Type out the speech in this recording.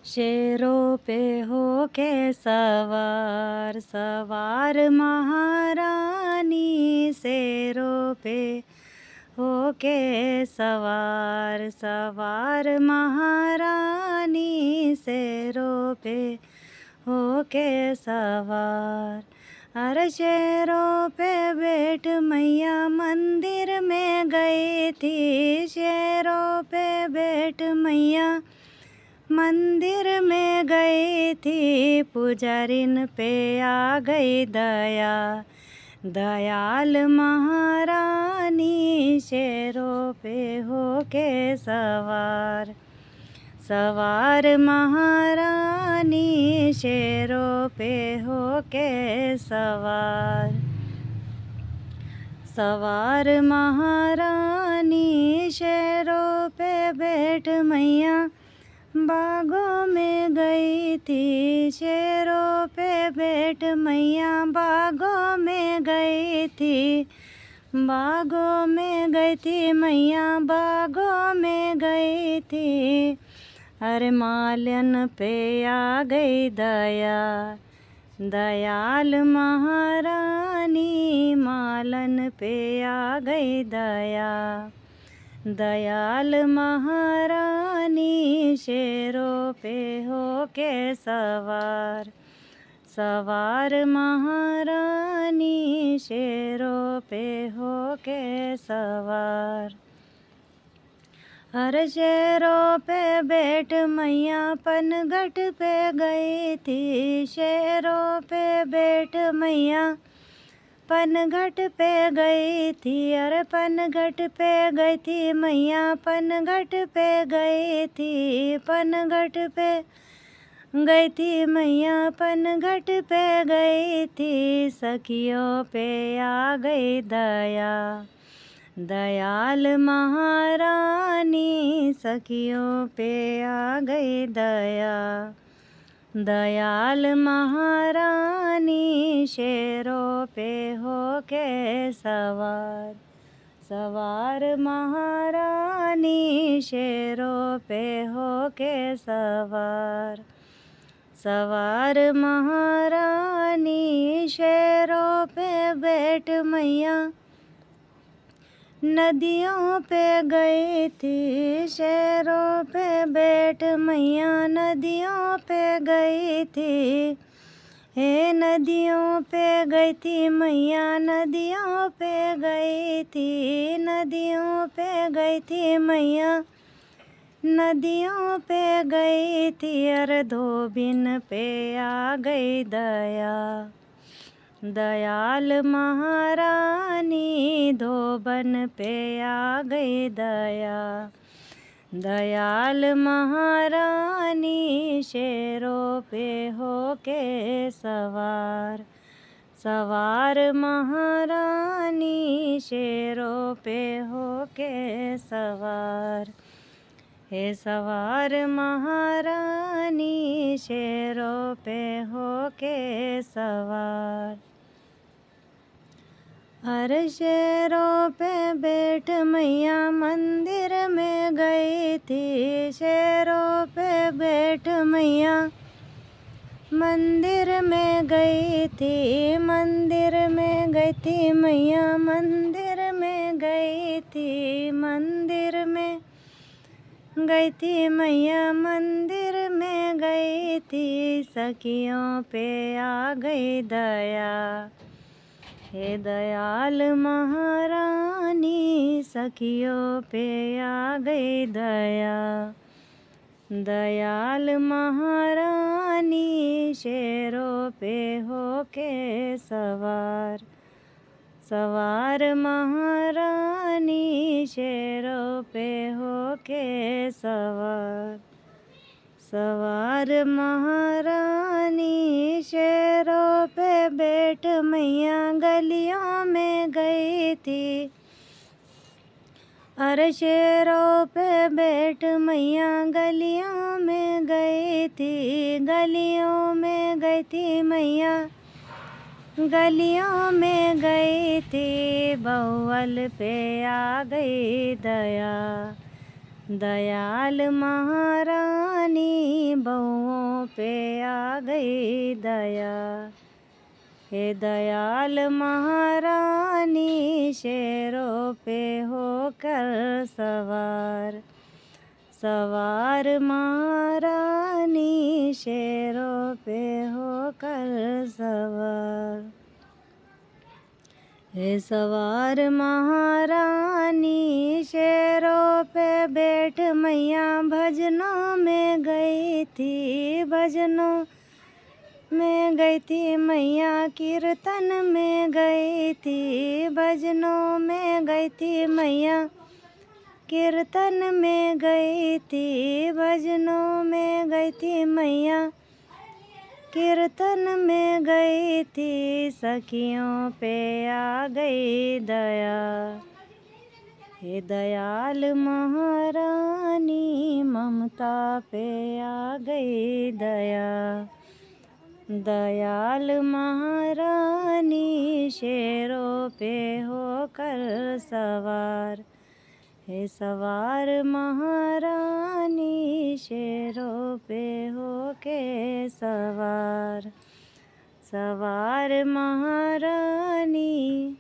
शेरों पे हो के सवार सवार महारानी, शेरों पे हो के सवार सवार महारानी, शेरों पे हो के सवार। अरे शेरों पे बैठ मैया मंदिर में गई थी, शेरों पे बैठ मैया मंदिर में गई थी, पुजारिन पे आ गई दया, दयाल महारानी, शेरों पे हो के सवार सवार महारानी, शेरों पे हो के सवार सवार महारानी, शेरों पे बैठ मैया बागों में गई थी, शेरों पे बैठ मैया बागों में गई थी, बागों में गई थी मैया बागों में गई थी। अरे मालन पे आ गई दया, दयाल महारानी, मालन पे आ गई दया, दयाल महारानी, शेरों पे हो के सवार सवार महारानी, शेरों पे हो के सवार। हर शेरों पे बैठ मैया पनघट पे गई थी, शेरों पे बैठ मैया पनघट पे गई थी, अरे पनघट पे गई थी मैया पनघट पे गई थी, पनघट पे गई थी मैया पनघट पे गई थी, सखियों पे आ गई दया, दयाल महारानी, सखियों पे आ गई दया, दयाल महारानी, शेरों पे हो के सवार सवार महारानी, शेरों पे हो के सवार सवार महारानी, शेरों पे बैठ मैया नदियों पे गई थी, शेरों पे बैठ मैया नदियों पे गई थी, हे नदियों पे गई थी मैया नदियों पे गई थी, नदियों पे गई थी मैया नदियों पे गई थी, अरे धोबिन पे आ गई दया, दयाल महारानी, धोबन पे आ गई दया, दयाल महारानी, शेरों पे हो के सवार सवार महारानी, शेरों पे हो के सवार। हे सवार महारानी, शेरों पे हो के सवार। हर शेरों पे बैठ मैया मंदिर में गई थी, शेरों पे बैठ मैया मंदिर में गई थी, मंदिर में गई थी मैया मंदिर में गई थी, मंदिर में गई थी मैया मंदिर में गई थी, सखियों पे आ गई दया, हे दयाल महारानी, सखियों पे आ गई दया, दयाल महारानी, शेरों पे हो के सवार सवार महारानी, शेरों पे हो के सवार सवार महारानी, शेरों पे बैठ मैया गलियों में गई थी, अरे शेरों पे बैठ मैया गलियों में गई थी, गलियों में गई थी मैया गलियों में गई थी, बहुअल पे आ गई दया, दयाल महारानी, बहुओं पे आ गई दया। हे दयाल महारानी शेरों पे होकर सवार। सवार महारानी शेरों पे होकर सवार। हे सवार महारानी शेरों पे बैठ मैया भजनों में गई थी। भजनों में गई थी मैया कीर्तन में गई थी। भजनों में गई थी मैया कीर्तन में गई थी। भजनों में गई थी मैया कीर्तन में गई थी। सखियों पे आ गई दया। हे दयाल महारानी ममता पे आ गई दया। दयाल महारानी शेरों पे होकर सवार। हे सवार महारानी शेरों पे होके सवार। सवार महारानी